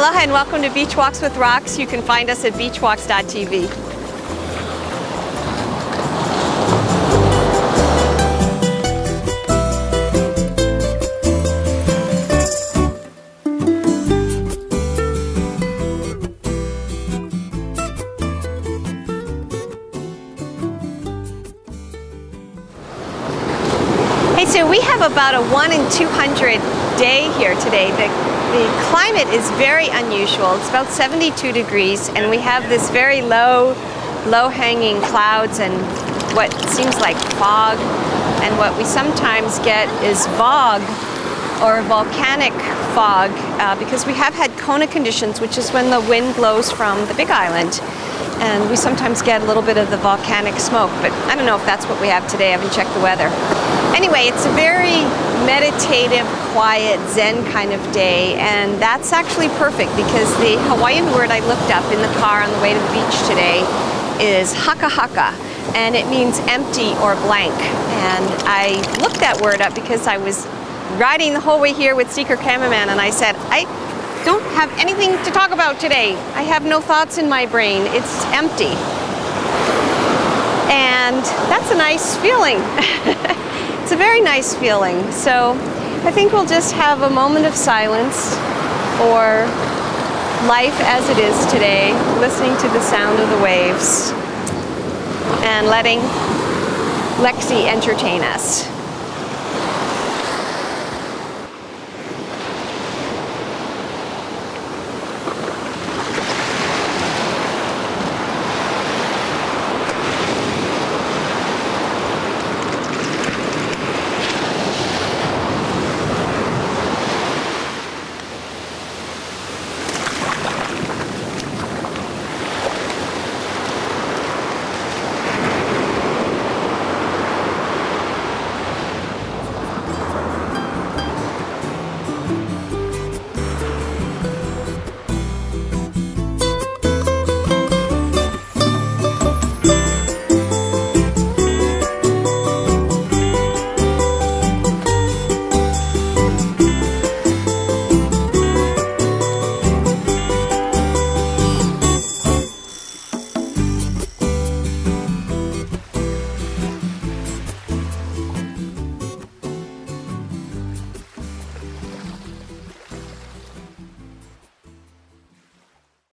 Aloha and welcome to Beach Walks with Rocks. You can find us at beachwalks.tv. Hey, so we have about a 1 in 200 day here today. The climate is very unusual. It's about 72 degrees and we have this very low hanging clouds and what seems like fog, and what we sometimes get is fog or volcanic fog because we have had Kona conditions, which is when the wind blows from the Big Island, and we sometimes get a little bit of the volcanic smoke, but I don't know if that's what we have today. I haven't checked the weather. Anyway, it's a very meditative, quiet, zen kind of day, and that's actually perfect because the Hawaiian word I looked up in the car on the way to the beach today is Hakahaka, and it means empty or blank. And I looked that word up because I was riding the whole way here with Seeker Cameraman, and I said, I don't have anything to talk about today. I have no thoughts in my brain. It's empty. And that's a nice feeling. It's a very nice feeling. So I think we'll just have a moment of silence for life as it is today, listening to the sound of the waves and letting Lexi entertain us.